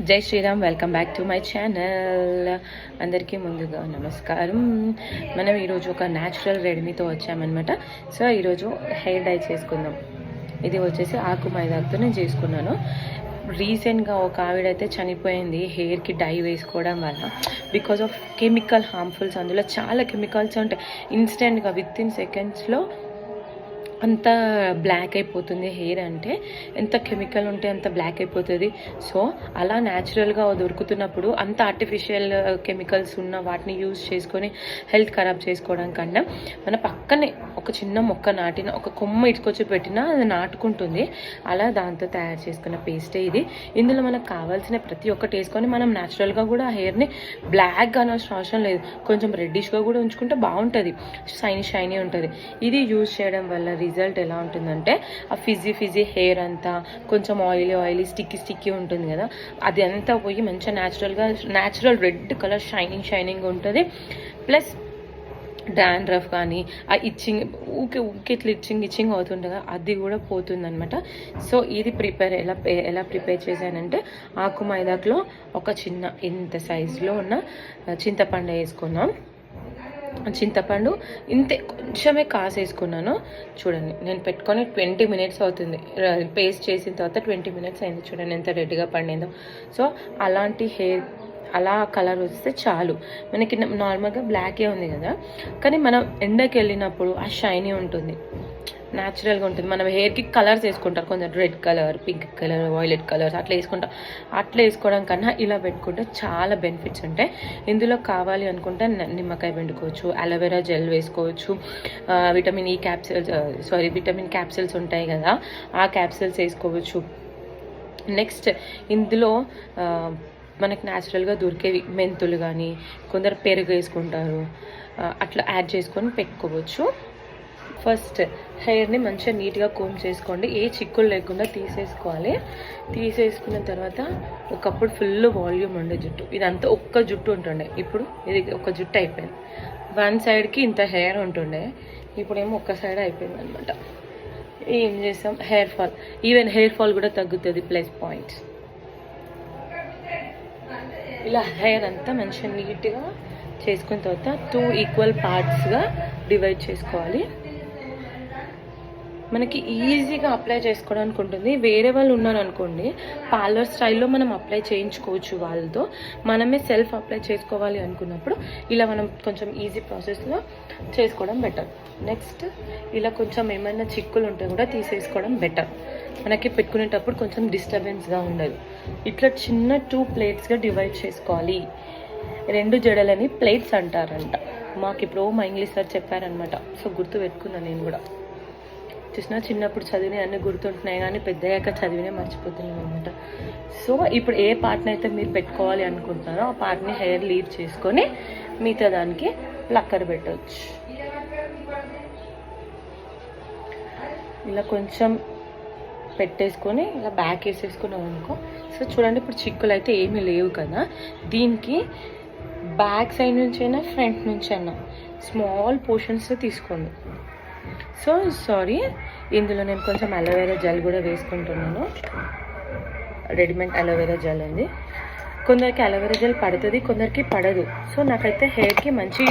జై Shriram. Welcome back to my channel. అందరికీ ముందుగా నమస్కారం. మనం ఈరోజు ఒక న్యాచురల్ రెడమీతో వచ్చామన్నమాట. సో ఈరోజు హెయిర్ డై చేసుకుందాం. ఇది వచ్చేసి ఆకు మైదాతో నేను చేసుకున్నాను. రీసెంట్గా ఒక ఆవిడైతే చనిపోయింది హెయిర్కి డై వేసుకోవడం వల్ల. బికాజ్ ఆఫ్ కెమికల్ హార్మ్ఫుల్స్, అందులో చాలా కెమికల్స్ ఉంటాయి. ఇన్స్టెంట్గా విత్ ఇన్ సెకండ్స్లో అంత బ్లాక్ అయిపోతుంది హెయిర్. అంటే ఎంత కెమికల్ ఉంటే అంత బ్లాక్ అయిపోతుంది. సో అలా న్యాచురల్గా దొరుకుతున్నప్పుడు అంత ఆర్టిఫిషియల్ కెమికల్స్ ఉన్న వాటిని యూజ్ చేసుకొని హెల్త్ ఖరాబ్ చేసుకోవడం కన్నా మన పక్కనే ఒక చిన్న మొక్క నాటిన, ఒక కొమ్మ ఇటుకొచ్చి పెట్టినా అది నాటుకుంటుంది. అలా దాంతో తయారు చేసుకున్న పేస్టే ఇది. ఇందులో మనకు కావాల్సిన ప్రతి ఒక్కటి వేసుకొని మనం న్యాచురల్గా కూడా ఆ హెయిర్ని బ్లాక్గా అనవసరం అవసరం లేదు, కొంచెం రెడ్డిష్గా కూడా ఉంచుకుంటే బాగుంటుంది, షైనీ ఉంటుంది. ఇది యూజ్ చేయడం వల్ల రిజల్ట్ ఎలా ఉంటుందంటే ఆ ఫిజీ హెయిర్ అంతా కొంచెం ఆయిలీ స్టిక్కీ ఉంటుంది కదా, అది అంతా పోయి మంచిగా న్యాచురల్ రెడ్ కలర్ షైనింగ్ ఉంటుంది. ప్లస్ డాండ్రఫ్ కానీ ఆ ఊకే ఇట్లా ఇచ్చింగ్ అవుతుంటుంది కదా, అది కూడా పోతుంది అనమాట. సో ఇది ఎలా ప్రిపేర్ చేశానంటే, ఆకు మైదాకులో ఒక చిన్న ఇంత సైజులో ఉన్న చింతపండు వేసుకున్నాం. చింతపండు ఇంతే కొంచెమే కాసేసుకున్నాను. చూడండి, నేను పెట్టుకొని 20 minutes అవుతుంది. పేస్ట్ చేసిన తర్వాత 20 minutes అయింది. చూడండి ఎంత రెడ్గా పండిందో. సో అలాంటి హెయిర్ అలా కలర్ వస్తే చాలు. మనకి నార్మల్గా బ్లాకే ఉంది కదా, కానీ మనం ఎండకి వెళ్ళినప్పుడు ఆ షైనీ ఉంటుంది, న్యాచురల్గా ఉంటుంది. మనం హెయిర్కి కలర్స్ వేసుకుంటారు, కొంచెం red colour, pink colour, violet colours అట్లా వేసుకుంటాం. అట్లా వేసుకోవడం కన్నా ఇలా పెట్టుకుంటే చాలా బెనిఫిట్స్ ఉంటాయి. ఇందులో కావాలి అనుకుంటే నిమ్మకాయ పిండుకోవచ్చు, అలోవెరా జెల్ వేసుకోవచ్చు, విటమిన్ క్యాప్సిల్స్ ఉంటాయి కదా, ఆ క్యాప్సిల్స్ వేసుకోవచ్చు. నెక్స్ట్ ఇందులో మనకు న్యాచురల్గా దొరికేవి మెంతులు కానీ, కొందరు పెరుగు వేసుకుంటారు, అట్లా యాడ్ చేసుకొని పెట్టుకోవచ్చు. ఫస్ట్ హెయిర్ని మంచిగా నీట్గా కోమ్ చేసుకోండి, ఏ చిక్కులు లేకుండా తీసేసుకోవాలి. తీసేసుకున్న తర్వాత ఒకప్పుడు ఫుల్ వాల్యూమ్ ఉండే జుట్టు, ఇదంతా ఒక్క జుట్టు ఉంటుండే, ఇప్పుడు ఇది ఒక జుట్టు అయిపోయింది. వన్ సైడ్కి ఇంత హెయిర్ ఉంటుండే, ఇప్పుడేమో ఒక్క సైడ్ అయిపోయింది అనమాట. ఏం చేస్తాం, హెయిర్ ఫాల్ కూడా తగ్గుతుంది. ప్లస్ పాయింట్స్, ఇలా హెయిర్ అంతా మంచిగా నీట్గా చేసుకున్న తర్వాత 2 equal పార్ట్స్గా డివైడ్ చేసుకోవాలి. మనకి ఈజీగా అప్లై చేసుకోవడానికి ఉంటుంది. వేరే వాళ్ళు ఉన్నారు అనుకోండి, పార్లర్ స్టైల్లో మనం అప్లై చేయించుకోవచ్చు వాళ్ళతో. మనమే సెల్ఫ్ అప్లై చేసుకోవాలి అనుకున్నప్పుడు ఇలా మనం కొంచెం ఈజీ ప్రాసెస్లో చేసుకోవడం బెటర్. నెక్స్ట్ ఇలా కొంచెం ఏమైనా చిక్కులు ఉంటే కూడా తీసేసుకోవడం బెటర్. మనకి పెట్టుకునేటప్పుడు కొంచెం డిస్టర్బెన్స్గా ఉండదు. ఇట్లా చిన్న 2 ప్లేట్స్గా డివైడ్ చేసుకోవాలి. 2 జడలని ప్లేట్స్ అంటారంట. మాకు ఇప్పుడు మా ఇంగ్లీష్ సార్ చెప్పారనమాట. సో గుర్తు పెట్టుకున్నాను నేను కూడా. చూసినా, చిన్నప్పుడు చదివినవి అన్నీ గుర్తుంటున్నాయి, కానీ పెద్దయ్యాక చదివినే మర్చిపోతున్నాం అనమాట. సో ఇప్పుడు ఏ పార్ట్ని అయితే మీరు పెట్టుకోవాలి అనుకుంటున్నారో ఆ పార్ట్ని హెయిర్ లీవ్ చేసుకొని మిగతా దానికి ప్లక్కర్ పెట్టవచ్చు. ఇలా కొంచెం పెట్టేసుకొని ఇలా బ్యాక్ వేసేసుకున్నాం అనుకో. సో చూడండి, ఇప్పుడు చిక్కులు అయితే ఏమీ లేవు కదా. దీనికి బ్యాక్ సైడ్ నుంచి అయినా ఫ్రంట్ నుంచి అయినా స్మాల్ పోర్షన్స్ తీసుకోండి. సో ఇందులో నేను కొంచెం అలోవెరా జెల్ కూడా వేసుకుంటున్నాను. రెడీమేడ్ అలోవెరా జెల్ అండి. కొందరికి అలోవెరా జెల్ పడుతుంది, కొందరికి పడదు. సో నాకైతే హెయిర్కి మంచి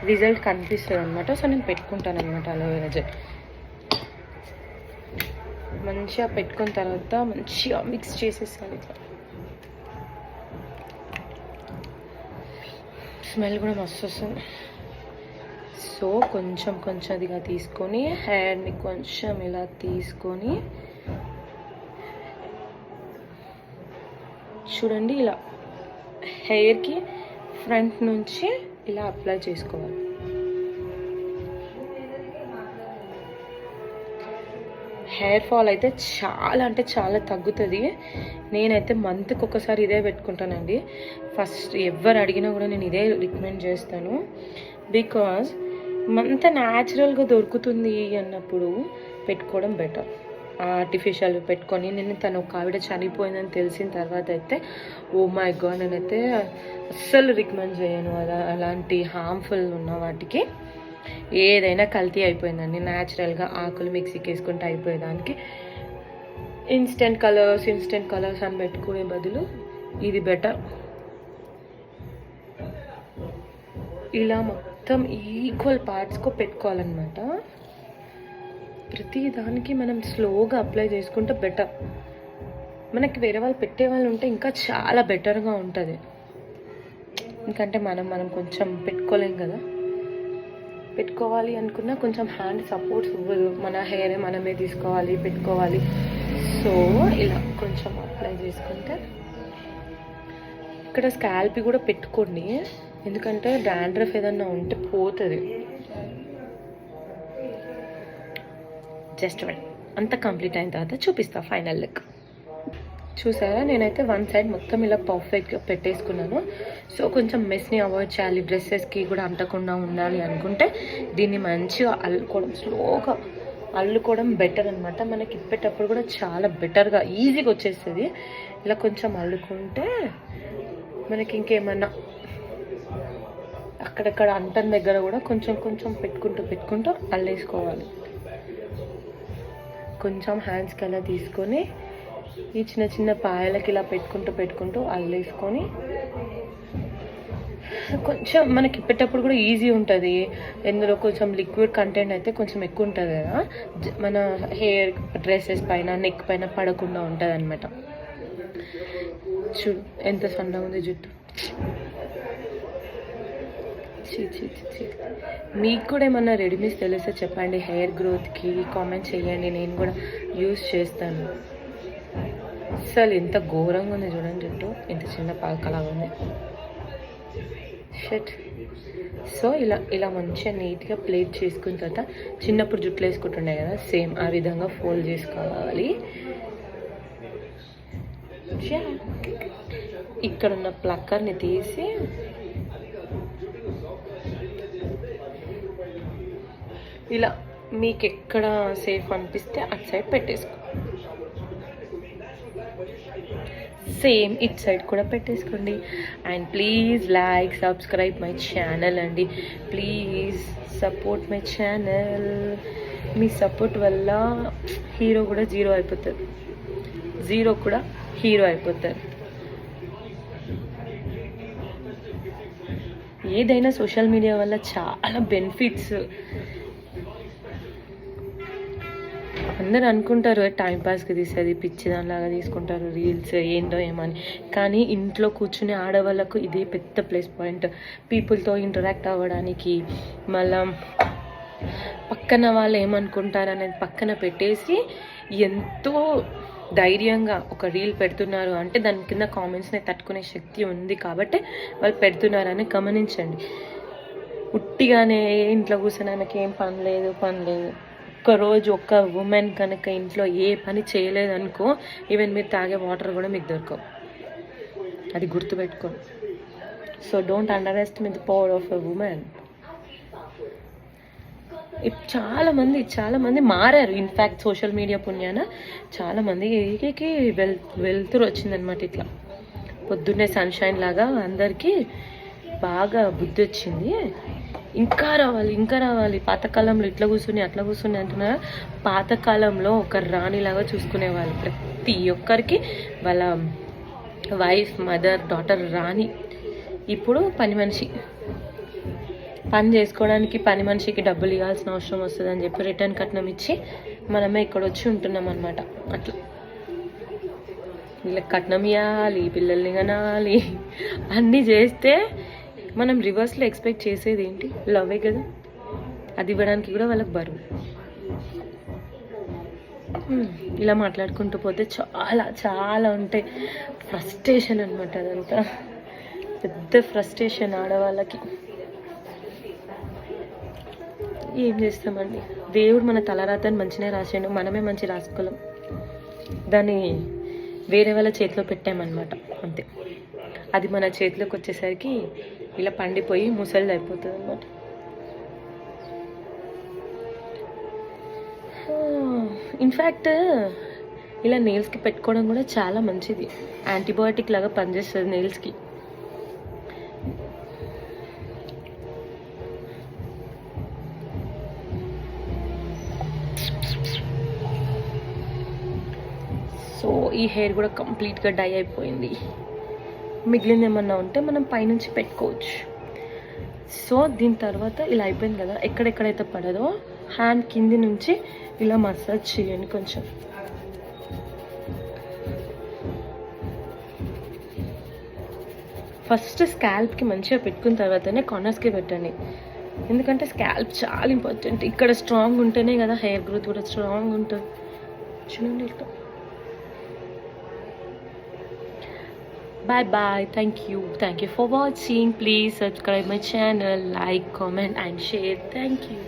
రిజల్ట్ కనిపిస్తుంది అనమాట. సో నేను పెట్టుకుంటాను అనమాట అలోవెరా జెల్. మంచిగా పెట్టుకున్న తర్వాత మంచిగా మిక్స్ చేసేసాను. ఇట్లా స్మెల్ కూడా మస్తు వస్తుంది. సో కొంచెందిగా తీసుకొని హెయిర్ని కొంచెం ఇలా తీసుకొని చూడండి, ఇలా హెయిర్కి ఫ్రంట్ నుంచి ఇలా అప్లై చేసుకోవాలి. హెయిర్ ఫాల్ అయితే చాలా అంటే చాలా తగ్గుతుంది. నేనైతే మంత్కి ఒకసారి ఇదే పెట్టుకుంటానండి. ఫస్ట్ ఎవరు అడిగినా కూడా నేను ఇదే రికమెండ్ చేస్తాను. బికాజ్ అంత న్యాచురల్గా దొరుకుతుంది అన్నప్పుడు పెట్టుకోవడం బెటర్. ఆర్టిఫిషియల్ పెట్టుకొని, నేను తను ఒక ఆవిడ చనిపోయిందని తెలిసిన తర్వాత అయితే ఓ మై గాడ్, నేనైతే అస్సలు రికమెండ్ చేయను అలాంటి హార్మ్ఫుల్ ఉన్న వాటికి. ఏదైనా కల్తీ అయిపోయిందండి. న్యాచురల్గా ఆకులు మిక్సీకి వేసుకుంటే అయిపోయేదానికి ఇన్స్టెంట్ కలర్స్ అని పెట్టుకునే బదులు ఇది బెటర్. ఇలా మొత్తం ఈక్వల్ పార్ట్స్కో పెట్టుకోవాలన్నమాట. ప్రతి దానికి మనం స్లోగా అప్లై చేసుకుంటే బెటర్. మనకి వేరే వాళ్ళు పెట్టే వాళ్ళు ఉంటే ఇంకా చాలా బెటర్గా ఉంటుంది. ఎందుకంటే మనం కొంచెం పెట్టుకోలేం కదా. పెట్టుకోవాలి అనుకున్నా కొంచెం హ్యాండ్ సపోర్ట్స్ ఇవ్వదు. మన హెయిర్ మనమే తీసుకోవాలి, పెట్టుకోవాలి. సో ఇలా కొంచెం అప్లై చేసుకుంటే, ఇక్కడ స్కాల్ప్ కూడా పెట్టుకోండి, ఎందుకంటే డాండ్రఫ్ ఏదన్నా ఉంటే పోతుంది. జస్ట్ అంతా కంప్లీట్ అయిన తర్వాత చూపిస్తా ఫైనల్ లుక్. చూసారా, నేనైతే వన్ సైడ్ మొత్తం ఇలా పర్ఫెక్ట్గా పెట్టేసుకున్నాను. సో కొంచెం మెస్ని అవాయిడ్ చేయాలి, డ్రెస్సెస్కి కూడా అంటకుండా ఉండాలి అనుకుంటే దీన్ని మంచిగా అల్లుకోవడం, స్లోగా అల్లుకోవడం బెటర్ అనమాట. మనకి ఇప్పేటప్పుడు కూడా చాలా బెటర్గా ఈజీగా వచ్చేస్తుంది. ఇలా కొంచెం అల్లుకుంటే మనకి ఇంకేమన్నా అక్కడక్కడ అంటన్ దగ్గర కూడా కొంచెం కొంచెం పెట్టుకుంటూ అల్లేసుకోవాలి. కొంచెం హ్యాండ్స్కి అలా తీసుకొని ఈ చిన్న చిన్న పాయలకి ఇలా పెట్టుకుంటూ అల్లేసుకొని, కొంచెం మనకి ఇప్పేటప్పుడు కూడా ఈజీ ఉంటుంది. ఇందులో కొంచెం లిక్విడ్ కంటెంట్ అయితే కొంచెం ఎక్కువ ఉంటుంది కదా, మన హెయిర్ డ్రెస్సెస్ పైన నెక్ పైన పడకుండా ఉంటుంది అనమాట. చూడు ఎంత సన్నగా ఉంది జుట్టు. మీకు కూడా ఏమన్నా రెడీమేడ్స్ తెలిస్తే చెప్పండి. హెయిర్ గ్రోత్కి కామెంట్ చేయండి, నేను కూడా యూస్ చేస్తాను. అసలు ఎంత ఘోరంగా ఉంది చూడండి జుట్టు, ఎంత చిన్న పాకలాగా ఉంది. షట్. సో ఇలా మంచిగా నీట్గా ప్లేట్ చేసుకున్న తర్వాత, చిన్నప్పుడు జుట్లు వేసుకుంటుండే కదా సేమ్ ఆ విధంగా ఫోల్డ్ చేసుకోవాలి. ఇక్కడున్న ప్లక్కర్ని తీసి ఇలా మీకు ఎక్కడ సేఫ్ అనిపిస్తే అటు సైడ్ పెట్టేసుకో. సేమ్ ఇటు సైడ్ కూడా పెట్టేసుకోండి. And please like subscribe my channel అండి. Please support my channel. మీ సపోర్ట్ వల్ల హీరో కూడా జీరో అయిపోతుంది, జీరో కూడా హీరో అయిపోతారు. ఏదైనా సోషల్ మీడియా వల్ల చాలా బెనిఫిట్స్. అందరు అనుకుంటారు టైంపాస్కి తీసేది, పిచ్చి దానిలాగా తీసుకుంటారు రీల్స్ ఏంటో ఏమని. కానీ ఇంట్లో కూర్చుని ఆడవాళ్ళకు ఇదే పెద్ద ప్లస్ పాయింట్. పీపుల్తో ఇంటరాక్ట్ అవ్వడానికి, మళ్ళా పక్కన వాళ్ళు ఏమనుకుంటారు అనేది పక్కన పెట్టేసి ఎంతో ధైర్యంగా ఒక రీల్ పెడుతున్నారు అంటే దాని కింద కామెంట్స్ని తట్టుకునే శక్తి ఉంది కాబట్టి వాళ్ళు పెడుతున్నారని గమనించండి. ఉట్టిగానే ఇంట్లో కూర్చొని ఆమెకి ఏం పని లేదు. ఒక్కరోజు ఒక్క ఉమెన్ కనుక ఇంట్లో ఏ పని చేయలేదనుకో, ఈవెన్ మీరు తాగే వాటర్ కూడా మీకు దొరకవు. అది గుర్తుపెట్టుకోండి. So don't under estimate the power of a women. చాలా మంది మారారు. ఇన్ఫ్యాక్ట్ సోషల్ మీడియా పుణ్యాన చాలామందికి వెళ్తురు వచ్చిందనమాట. ఇట్లా పొద్దున్నే సన్షైన్ లాగా అందరికీ బాగా బుద్ధి వచ్చింది. ఇంకా రావాలి. పాతకాలంలో ఇట్లా కూర్చుని అట్లా కూర్చుని అంటున్నారు. పాతకాలంలో ఒక రాణిలాగా చూసుకునేవాళ్ళు. ప్రతి ఒక్కరికి వాళ్ళ వైఫ్, మదర్, డాటర్ రాణి. ఇప్పుడు పని చేసుకోవడానికి పని మనిషికి డబ్బులు ఇవ్వాల్సిన అవసరం వస్తుంది అని చెప్పి రిటర్న్ కట్నం ఇచ్చి మనమే ఇక్కడ వచ్చి ఉంటున్నాం అనమాట. అట్లా వీళ్ళకి కట్నం ఇవ్వాలి, పిల్లల్ని కనాలి, అన్నీ చేస్తే మనం రివర్స్లో ఎక్స్పెక్ట్ చేసేది ఏంటి? లవ్వే కదా. అది ఇవ్వడానికి కూడా వాళ్ళకి బరువు. ఇలా మాట్లాడుకుంటూ పోతే చాలా ఉంటాయి. ఫ్రస్ట్రేషన్ అనమాట. అదంతా పెద్ద ఫ్రస్ట్రేషన్ ఆడవాళ్ళకి. ఏం చేస్తామండి, దేవుడు మన తలరాతని మంచిగా రాసాడు, మనమే మంచి రాసుకోలేం. దాన్ని వేరే వాళ్ళ చేతిలో పెట్టామన్నమాట, అంతే. అది మన చేతిలోకి వచ్చేసరికి ఇలా పండిపోయి ముసలిది అయిపోతుంది అన్నమాట. ఇన్ఫ్యాక్ట్ ఇలా నెయిల్స్కి పెట్టుకోవడం కూడా చాలా మంచిది. యాంటీబయాటిక్ లాగా పనిచేస్తుంది నెయిల్స్కి. సో ఈ హెయిర్ కూడా కంప్లీట్గా డై అయిపోయింది. మిగిలింది ఏమన్నా ఉంటే మనం పైనుంచి పెట్టుకోవచ్చు. సో దీని తర్వాత ఇలా అయిపోయింది కదా, ఎక్కడెక్కడైతే పడదో హ్యాండ్ కింది నుంచి ఇలా మసాజ్ చేయండి కొంచెం. ఫస్ట్ స్కాల్ప్కి మంచిగా పెట్టుకున్న తర్వాతనే కార్నర్స్కి పెట్టండి, ఎందుకంటే స్కాల్ప్ చాలా ఇంపార్టెంట్. ఇక్కడ స్ట్రాంగ్ ఉంటేనే కదా హెయిర్ గ్రోత్ కూడా స్ట్రాంగ్ ఉంటుంది. చూడండి ఇట్లా. Bye. Thank you for watching. Please subscribe my channel, like, comment and share. Thank you.